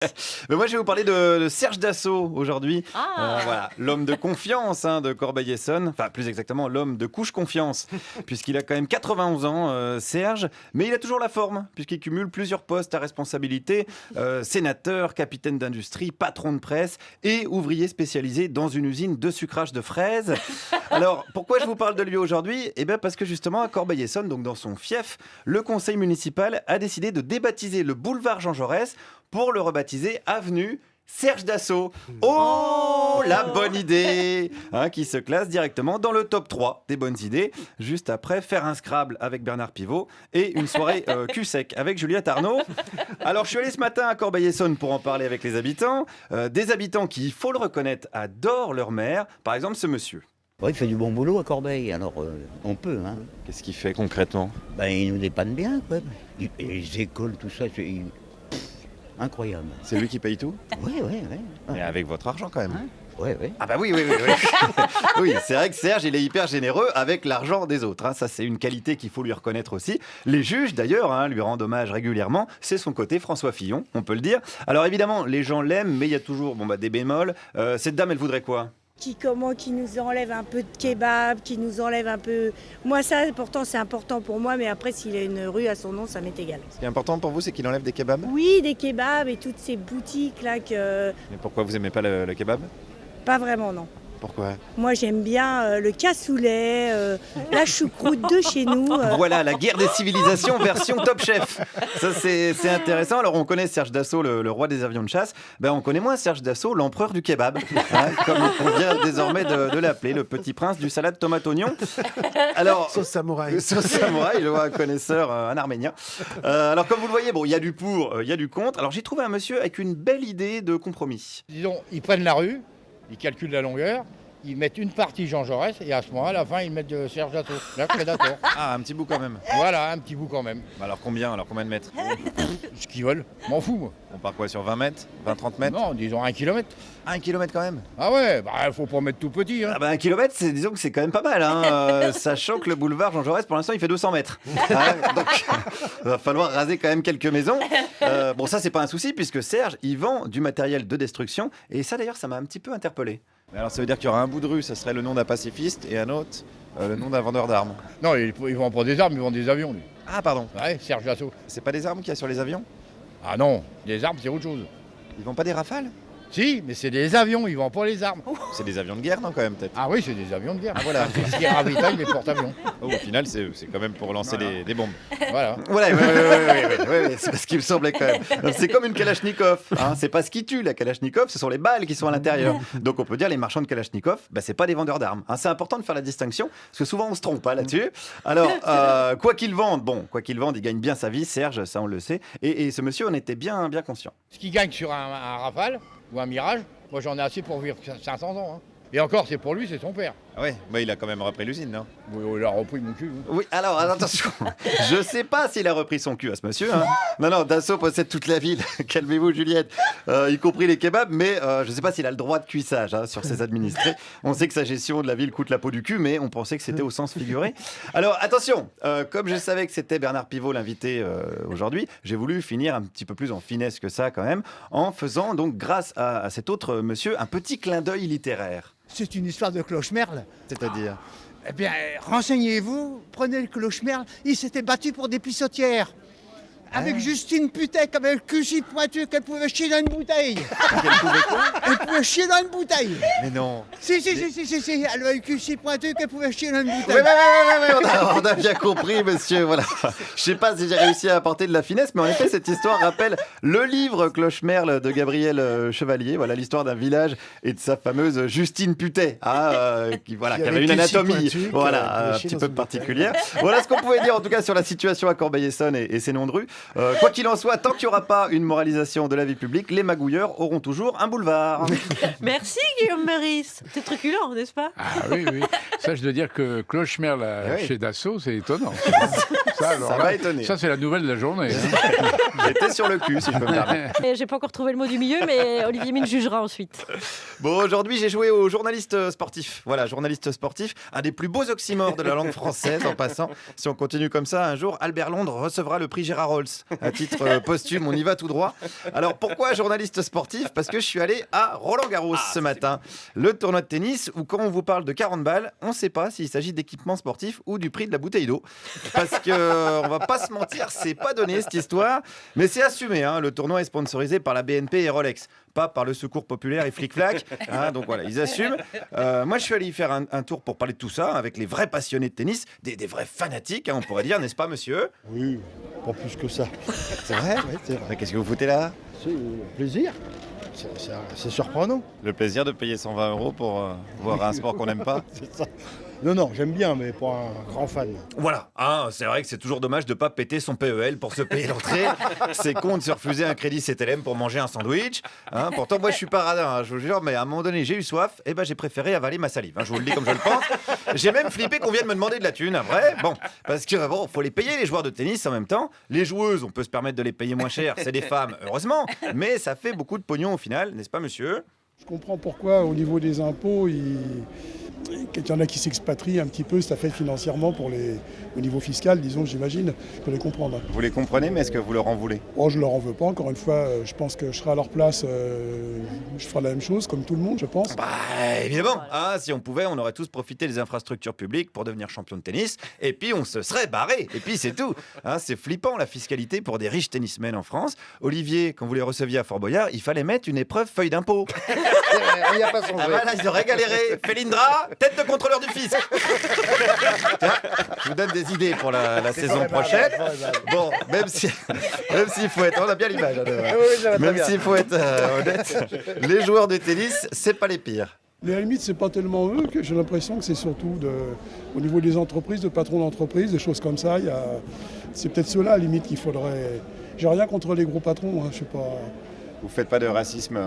Mais moi, je vais vous parler de Serge Dassault aujourd'hui. Ah. Voilà, l'homme de confiance de Corbeil-Essonnes. Enfin, plus exactement, l'homme de couche confiance. Puisqu'il a quand même 91 ans, Serge. Mais il a toujours la forme, puisqu'il cumule plusieurs postes à responsabilité. Sénateur, capitaine d'industrie, patron de presse et ouvrier spécialisé dans une usine de sucrage de fraises. Alors, pourquoi je vous parle de lui aujourd'hui ? Eh bien, parce que justement, à Corbeil-Essonnes, donc dans son fief, le conseil municipal a décidé de débaptiser le boulevard Jean Jaurès pour le rebaptiser avenue Serge Dassault. Oh, la bonne idée qui se classe directement dans le top 3 des bonnes idées, juste après faire un Scrabble avec Bernard Pivot et une soirée cul-sec avec Juliette Arnaud. Alors, je suis allé ce matin à Corbeil-Essonnes pour en parler avec les habitants. Des habitants qui, il faut le reconnaître, adorent leur maire. Par exemple, ce monsieur. Ouais, il fait du bon boulot à Corbeil, alors on peut. Hein. Qu'est-ce qu'il fait concrètement ? Il nous dépanne bien, quoi. Et les écoles, tout ça, c'est incroyable. C'est lui qui paye tout ? Oui. Mais avec votre argent quand même. Oui. Ah bah oui. Oui, c'est vrai que Serge, il est hyper généreux avec l'argent des autres. Ça, c'est une qualité qu'il faut lui reconnaître aussi. Les juges, d'ailleurs, lui rendent hommage régulièrement. C'est son côté François Fillon, on peut le dire. Alors évidemment, les gens l'aiment, mais il y a toujours des bémols. Cette dame, elle voudrait quoi ? Qui nous enlève un peu de kebab, qui nous enlève un peu... Moi ça, pourtant c'est important pour moi, mais après s'il a une rue à son nom, ça m'est égal. Ce qui est important pour vous, c'est qu'il enlève des kebabs ? Oui, des kebabs et toutes ces boutiques là que... Mais pourquoi vous aimez pas le kebab ? Pas vraiment, non. Pourquoi ? Moi j'aime bien le cassoulet, la choucroute de chez nous. Voilà, la guerre des civilisations version Top Chef. Ça, c'est intéressant. Alors, on connaît Serge Dassault, le roi des avions de chasse. On connaît moins Serge Dassault, l'empereur du kebab. Comme on vient désormais de l'appeler, le petit prince du salade tomate-oignon. Alors, Sauce samouraï. Sauce samouraï, je vois un connaisseur, un arménien. Alors, comme vous le voyez, il y a du pour, il y a du contre. Alors, j'ai trouvé un monsieur avec une belle idée de compromis. Disons, ils prennent la rue, ils calculent la longueur, ils mettent une partie Jean Jaurès et à ce moment, à la fin, ils mettent Serge Dassault. Là, je suis d'accord. Ah, un petit bout quand même. Voilà, un petit bout quand même. Alors, combien de mètres ? Ce qu'ils veulent, m'en fous, moi. On part quoi, sur 20 mètres ? 20-30 mètres ? Non, disons 1 kilomètre. 1 kilomètre quand même. Ah ouais, faut pas mettre tout petit. Hein. 1 kilomètre, disons que c'est quand même pas mal, sachant que le boulevard Jean Jaurès, pour l'instant, il fait 200 mètres. Donc, il va falloir raser quand même quelques maisons. Ça, c'est pas un souci, puisque Serge, il vend du matériel de destruction. Et ça, d'ailleurs, ça m'a un petit peu interpellé. Mais alors, ça veut dire qu'il y aura un bout de rue, ça serait le nom d'un pacifiste, et un autre, le nom d'un vendeur d'armes. Non, ils vendent pas des armes, ils vendent des avions, lui. Ah, pardon. Ouais, Serge Dassault. C'est pas des armes qu'il y a sur les avions ? Ah non, des armes, c'est autre chose. Ils vendent pas des rafales ? Si, mais c'est des avions, ils vendent pas les armes. C'est des avions de guerre, non, quand même, peut-être ? Ah oui, c'est des avions de guerre. Ah, voilà. C'est ce qui ravitaille les porte-avions. Au final, c'est quand même pour lancer des bombes. Voilà. Voilà, ouais, c'est ce qui me semblait quand même. C'est comme une Kalachnikov. C'est pas ce qui tue la Kalachnikov, ce sont les balles qui sont à l'intérieur. Donc on peut dire les marchands de Kalachnikov, c'est pas des vendeurs d'armes. C'est important de faire la distinction parce que souvent on se trompe là-dessus. Alors quoi qu'ils vendent, il gagne bien sa vie, Serge, ça on le sait. Et ce monsieur en était bien conscient. Ce qui gagne sur un Rafale ou un Mirage, moi j'en ai assez pour vivre 500 ans. Hein. Et encore, c'est pour lui, c'est son père. Ah ouais, il a quand même repris l'usine, non ? Oui, il a repris mon cul. Oui, alors attention, je sais pas s'il a repris son cul à ce monsieur. Non, Dassault possède toute la ville, calmez-vous Juliette, y compris les kebabs, mais je sais pas s'il a le droit de cuissage sur ses administrés. On sait que sa gestion de la ville coûte la peau du cul, mais on pensait que c'était au sens figuré. Alors attention, comme je savais que c'était Bernard Pivot l'invité aujourd'hui, j'ai voulu finir un petit peu plus en finesse que ça quand même, en faisant donc grâce à cet autre monsieur un petit clin d'œil littéraire. C'est une histoire de Clochemerle. C'est-à-dire ? Eh bien, renseignez-vous, prenez le Clochemerle. Il s'était battu pour des pissotières. Avec Justine Putek, avec le cul si pointu qu'elle pouvait chier dans une bouteille. Qu'elle pouvait quoi ? Elle pouvait chier dans une bouteille. Mais non. Si. Elle avait le cul si pointu qu'elle pouvait chier dans une bouteille. Oui, on a bien compris, monsieur. Voilà. Je sais pas si j'ai réussi à apporter de la finesse, mais en effet, cette histoire rappelle le livre Clochemerle de Gabriel Chevalier. Voilà l'histoire d'un village et de sa fameuse Justine Putet, qui avait une anatomie, un petit peu particulière. Voilà ce qu'on pouvait dire en tout cas sur la situation à Corbeil-Essonnes et ses noms de rue. Quoi qu'il en soit, tant qu'il n'y aura pas une moralisation de la vie publique, les magouilleurs auront toujours un boulevard. Merci Guillaume Meurice. C'est truculent, n'est-ce pas? Ah oui. Ça, je dois dire que Clochemerle chez Dassault, c'est étonnant. Ça m'a étonné. Ça, c'est la nouvelle de la journée. J'étais sur le cul, si je peux me permettre. J'ai pas encore trouvé le mot du milieu, mais Olivier Mine jugera ensuite. Bon, aujourd'hui, j'ai joué au journaliste sportif. Voilà, journaliste sportif, un des plus beaux oxymores de la langue française, en passant. Si on continue comme ça, un jour, Albert Londres recevra le prix Gérard Rolls. à titre posthume, on y va tout droit. Alors pourquoi journaliste sportif? Parce que je suis allé à Roland-Garros ce matin. Le tournoi de tennis où quand on vous parle de 40 balles, on ne sait pas s'il s'agit d'équipement sportif ou du prix de la bouteille d'eau. Parce que, on va pas se mentir, c'est pas donné cette histoire. Mais c'est assumé, hein. Le tournoi est sponsorisé par la BNP et Rolex. Pas par le Secours Populaire et Flic Flac. Hein, donc voilà, ils assument. Moi, je suis allé y faire un tour pour parler de tout ça avec les vrais passionnés de tennis, des vrais fanatiques, hein, on pourrait dire, n'est-ce pas, monsieur? Oui, pas plus que ça. C'est vrai? Oui, c'est vrai. Mais qu'est-ce que vous foutez là? C'est plaisir. C'est surprenant. Le plaisir de payer 120 € pour voir un sport qu'on n'aime pas? C'est ça. Non, j'aime bien, mais pas un grand fan. Voilà, hein, c'est vrai que c'est toujours dommage de ne pas péter son PEL pour se payer l'entrée. C'est con de se refuser un crédit CTLM pour manger un sandwich. Hein. Pourtant, moi, je suis pas radin, hein, je vous jure, mais à un moment donné, j'ai eu soif, et ben j'ai préféré avaler ma salive. Hein, je vous le dis comme je le pense. J'ai même flippé qu'on vienne me demander de la thune après. Bon, parce que bon, faut les payer les joueurs de tennis en même temps. Les joueuses, on peut se permettre de les payer moins cher, c'est des femmes, heureusement, mais ça fait beaucoup de pognon au final, n'est-ce pas, monsieur? Je comprends pourquoi, au niveau des impôts, il y en a qui s'expatrient un petit peu, ça fait financièrement au niveau fiscal, disons, j'imagine, je peux les comprendre. Vous les comprenez, mais est-ce que vous leur en voulez? Oh, je leur en veux pas, encore une fois, je pense que je serai à leur place, je ferai la même chose, comme tout le monde, je pense. Bah, évidemment, hein, si on pouvait, on aurait tous profité des infrastructures publiques pour devenir champion de tennis, et puis on se serait barré, et puis c'est tout. Hein, c'est flippant la fiscalité pour des riches tennismen en France. Olivier, quand vous les receviez à Fort Boyard, il fallait mettre une épreuve feuille d'impôt. Il n'y a pas songé. Ah bah là, ils auraient galéré. Félindra, tête de contrôleur du fisc. Tiens, je vous donne des idées pour la saison prochaine. Bon, même s'il faut être, on a bien l'image. Même s'il faut être honnête, les joueurs de tennis, c'est pas les pires. Mais à la limite, c'est pas tellement eux que j'ai l'impression que c'est surtout au niveau des entreprises, de patrons d'entreprises, des choses comme ça. C'est peut-être ceux-là, à la limite, qu'il faudrait. J'ai rien contre les gros patrons, hein, je sais pas. Vous faites pas de racisme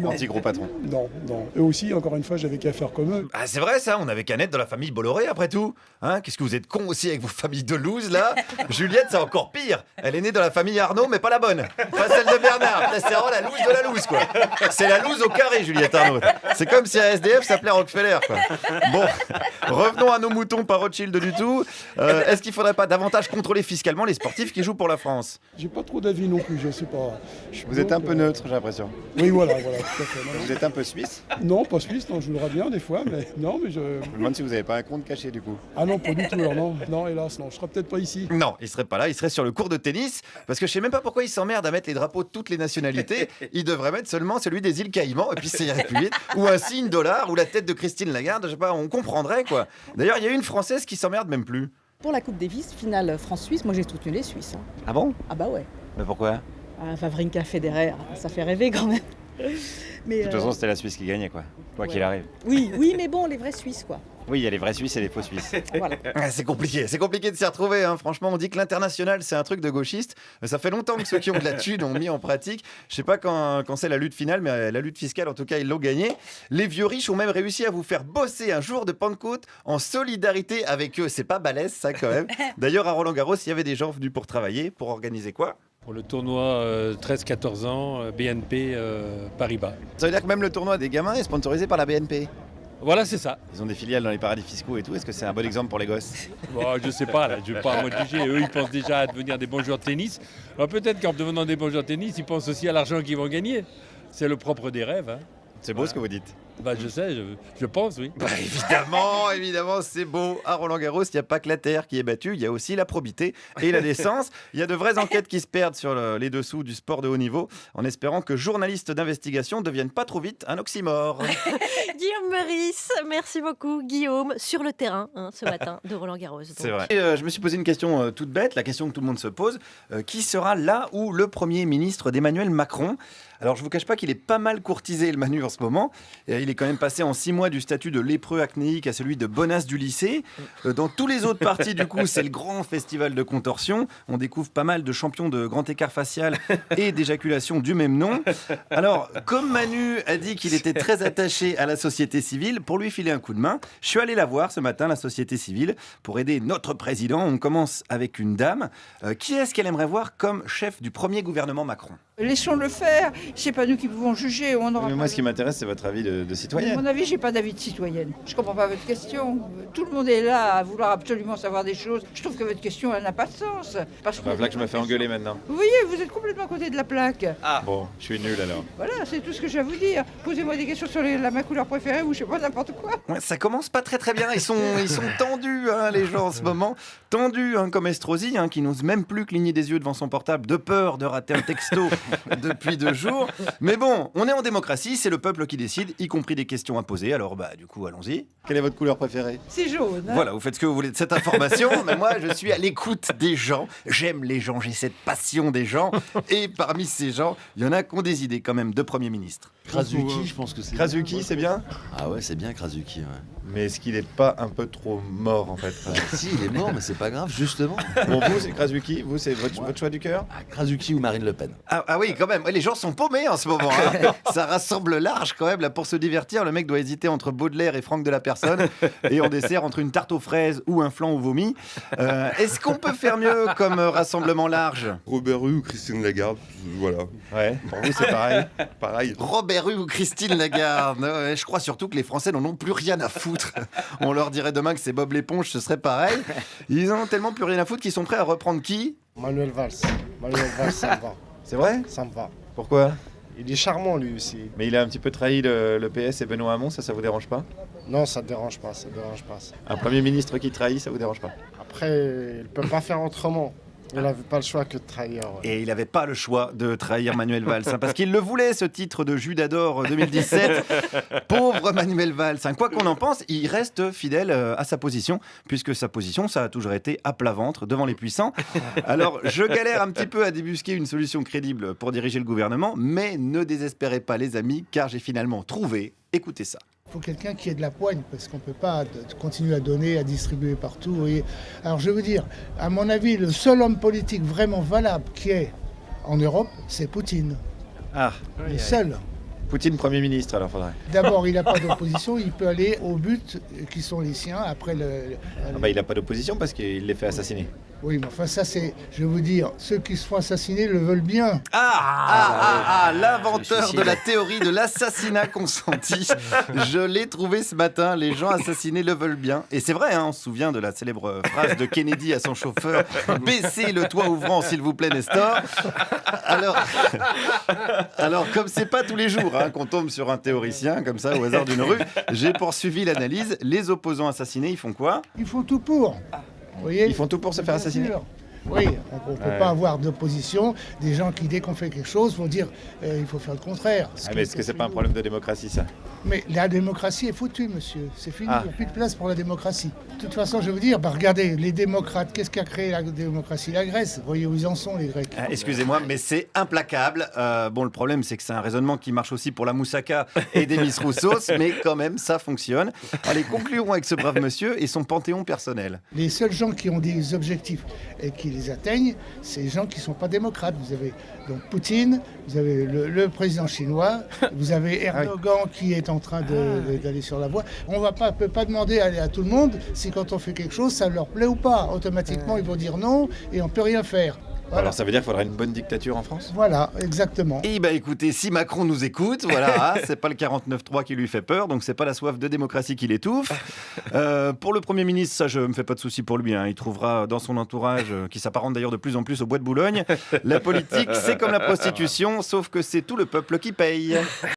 anti-gros patron? Non. Eux aussi, encore une fois, j'avais qu'à faire comme eux. Ah, c'est vrai ça, on avait qu'à naître dans la famille Bolloré après tout. Hein, qu'est-ce que vous êtes cons aussi avec vos familles de loose là? Juliette, c'est encore pire. Elle est née dans la famille Arnaud, mais pas la bonne. Pas celle de Bernard. C'est vraiment la loose de la loose, quoi. C'est la loose au carré, Juliette Arnaud. C'est comme si un SDF s'appelait Rockefeller, quoi. Bon, revenons à nos moutons, pas Rothschild du tout. Est-ce qu'il faudrait pas davantage contrôler fiscalement les sportifs qui jouent pour la France? J'ai pas trop d'avis non plus, je sais pas. Vous êtes un peu neutre, j'ai l'impression. Oui, voilà, tout à fait. Non, Vous êtes un peu suisse? non, pas suisse, non, je jouerai bien des fois, mais non, mais je... Je me demande si vous n'avez pas un compte caché du coup. Ah non, pas du tout, alors non, hélas, non, je serai peut-être pas ici. Non, il serait pas là, il serait sur le cours de tennis, parce que je sais même pas pourquoi il s'emmerde à mettre les drapeaux de toutes les nationalités. Il devrait mettre seulement celui des îles Caïmans, et puis ça irait plus vite. Ou un signe dollar, ou la tête de Christine Lagarde, je sais pas, on comprendrait quoi. D'ailleurs, il y a une Française qui s'emmerde même plus. Pour la Coupe Davis, finale France-Suisse, moi j'ai soutenu les Suisses. Hein. Ah bon? Ah bah ouais. Mais pourquoi? Wawrinka, Federer, ça fait rêver quand même. Mais, de toute façon, c'était la Suisse qui gagnait, quoi qu'il arrive. Oui, mais bon, les vrais Suisses, quoi. Oui, il y a les vrais Suisses et les faux Suisses. Voilà. C'est compliqué de s'y retrouver. Hein. Franchement, on dit que l'international, c'est un truc de gauchiste. Mais ça fait longtemps que ceux qui ont de la thune ont mis en pratique. Je sais pas quand c'est la lutte finale, mais la lutte fiscale, en tout cas, ils l'ont gagnée. Les vieux riches ont même réussi à vous faire bosser un jour de Pentecôte en solidarité avec eux. C'est pas balèze, ça, quand même. D'ailleurs, à Roland-Garros, il y avait des gens venus pour travailler, pour organiser quoi? Pour le tournoi 13-14 ans, BNP Paribas. Ça veut dire que même le tournoi des gamins est sponsorisé par la BNP? Voilà, c'est ça. Ils ont des filiales dans les paradis fiscaux et tout. Est-ce que c'est un bon exemple pour les gosses? Bon, je sais pas, là, je ne vais pas à moi de juger. Eux, ils pensent déjà à devenir des bons joueurs de tennis. Alors peut-être qu'en devenant des bons joueurs de tennis, ils pensent aussi à l'argent qu'ils vont gagner. C'est le propre des rêves. Hein. C'est beau ce que vous dites. Bah, je sais, je pense, oui. Bah, évidemment, c'est beau. À Roland-Garros, il n'y a pas que la terre qui est battue, il y a aussi la probité et la décence. Il y a de vraies enquêtes qui se perdent sur les dessous du sport de haut niveau, en espérant que journaliste d'investigation ne devienne pas trop vite un oxymore. Guillaume Meurice, merci beaucoup. Guillaume, sur le terrain ce matin de Roland-Garros. C'est vrai. Et, je me suis posé une question toute bête, la question que tout le monde se pose. Qui sera là où le Premier ministre d'Emmanuel Macron? Alors, je ne vous cache pas qu'il est pas mal courtisé, le Manu, en ce moment. Et il est quand même passé en 6 mois du statut de lépreux acnéique à celui de bonasse du lycée. Dans tous les autres parties, du coup, c'est le grand festival de contorsion. On découvre pas mal de champions de grand écart facial et d'éjaculation du même nom. Alors, comme Manu a dit qu'il était très attaché à la société civile, pour lui filer un coup de main, je suis allé la voir ce matin, la société civile, pour aider notre président. On commence avec une dame. Qui est-ce qu'elle aimerait voir comme chef du premier gouvernement Macron? Laissons-le faire. C'est pas nous qui pouvons juger. On aura Mais pas moi, le- ce qui m'intéresse, c'est votre avis de À citoyenne. mon avis, j'ai pas d'avis de citoyenne. Je comprends pas votre question. Tout le monde est là à vouloir absolument savoir des choses. Je trouve que votre question, elle n'a pas de sens. Parce Bah, voilà que je me fais engueuler maintenant. Vous voyez, vous êtes complètement à côté de la plaque. Ah bon, je suis nul alors. Voilà, c'est tout ce que j'ai à vous dire. Posez-moi des questions sur ma couleur préférée ou je sais pas, n'importe quoi. Ouais, ça commence pas très bien. Ils sont tendus, hein, les gens en ce moment. Tendus, hein, comme Estrosi, hein, qui n'ose même plus cligner des yeux devant son portable de peur de rater un texto depuis 2 jours. Mais bon, on est en démocratie, c'est le peuple qui décide, y compris des questions à poser. Alors bah du coup, allons-y. Quelle est votre couleur préférée? C'est jaune. Voilà, vous faites ce que vous voulez de cette information, mais moi je suis à l'écoute des gens. J'aime les gens, j'ai cette passion des gens. Et parmi ces gens, il y en a qui ont des idées quand même de Premier ministre. Krasuki, je pense que c'est. Krasuki, c'est bien? Ah ouais, c'est bien Krasuki. Ouais. Mais est-ce qu'il n'est pas un peu trop mort en fait? Si, il est mort, mais c'est pas grave, justement. Bon, vous, c'est Krasuki, vous, c'est votre choix du cœur? Krasuki ou Marine Le Pen. Ah oui, quand même. Ouais, les gens sont paumés en ce moment. Hein. Ça rassemble large quand même. Là, pour se divertir, le mec doit hésiter entre Baudelaire et Franck de la Personne. Et en dessert, entre une tarte aux fraises ou un flan au vomi. Est-ce qu'on peut faire mieux comme rassemblement large? Robert Rue ou Christine Lagarde, voilà. Ouais, pour vous, c'est pareil. Pareil. Robert Rue ou Christine Lagarde. Ouais, je crois surtout que les Français n'en ont plus rien à foutre. On leur dirait demain que c'est Bob l'éponge, ce serait pareil. Ils en ont tellement plus rien à foutre qu'ils sont prêts à reprendre qui? Manuel Valls. Manuel Valls, ça me va. C'est vrai? Ça me va. Pourquoi? Il est charmant lui aussi. Mais il a un petit peu trahi le PS et Benoît Hamon, ça vous dérange pas? Non, ça ne dérange pas, ça dérange pas. Un Premier ministre qui trahit, ça vous dérange pas? Après, il ne peut pas faire autrement. Il n'avait pas le choix que de trahir. Ouais. Et il n'avait pas le choix de trahir Manuel Valls, hein, parce qu'il le voulait, ce titre de Judas d'or 2017. Pauvre Manuel Valls. Hein. Quoi qu'on en pense, il reste fidèle à sa position, puisque sa position, ça a toujours été à plat ventre, devant les puissants. Alors, je galère un petit peu à débusquer une solution crédible pour diriger le gouvernement, mais ne désespérez pas les amis, car j'ai finalement trouvé, écoutez ça. Il faut quelqu'un qui ait de la poigne, parce qu'on ne peut pas continuer à donner, à distribuer partout. Vous voyez. Alors je veux dire, à mon avis, le seul homme politique vraiment valable qui est en Europe, c'est Poutine. Ah, Le seul. Poutine Premier ministre, alors faudrait. D'abord, il n'a pas d'opposition, il peut aller au but qui sont les siens. Après, il n'a pas d'opposition parce qu'il les fait assassiner. Oui, mais enfin ça c'est, je vais vous dire, ceux qui se font assassiner le veulent bien. L'inventeur de la théorie de l'assassinat consenti. Je l'ai trouvé ce matin, les gens assassinés le veulent bien. Et c'est vrai, hein, on se souvient de la célèbre phrase de Kennedy à son chauffeur, « Baissez le toit ouvrant, s'il vous plaît, Nestor ». Alors comme c'est pas tous les jours hein, qu'on tombe sur un théoricien, comme ça, au hasard d'une rue, j'ai poursuivi l'analyse. Les opposants assassinés, ils font quoi? Ils font tout pour. Vous voyez, ils font tout pour se faire assassiner. Oui, on ne peut pas avoir d'opposition. Des gens qui, dès qu'on fait quelque chose, vont dire il faut faire le contraire. Mais est-ce que c'est pas un problème de démocratie, ça? Mais la démocratie est foutue, monsieur. C'est fini, Ah. il n'y a plus de place pour la démocratie. De toute façon, je veux dire, regardez, les démocrates, qu'est-ce qui a créé la démocratie? La Grèce. Vous voyez où ils en sont, les Grecs. Excusez-moi, mais c'est implacable. Bon, le problème, c'est que c'est un raisonnement qui marche aussi pour la moussaka et des Miss Roussos, mais quand même, ça fonctionne. Allez, conclurons avec ce brave monsieur et son panthéon personnel. Les seuls gens qui ont des objectifs et qui les atteignent, c'est les gens qui ne sont pas démocrates. Vous avez donc Poutine, vous avez le président chinois, vous avez Erdogan qui est en train d'aller sur la voie. On ne peut pas demander à tout le monde si quand on fait quelque chose, ça leur plaît ou pas. Automatiquement, ils vont dire non et on ne peut rien faire. Voilà. Alors ça veut dire qu'il faudrait une bonne dictature en France? Voilà, exactement. Eh bien écoutez, si Macron nous écoute, voilà, c'est pas le 49-3 qui lui fait peur, donc c'est pas la soif de démocratie qui l'étouffe. Pour le Premier ministre, ça je me fais pas de soucis pour lui, hein. Il trouvera dans son entourage, qui s'apparente d'ailleurs de plus en plus au Bois de Boulogne, la politique c'est comme la prostitution, sauf que c'est tout le peuple qui paye.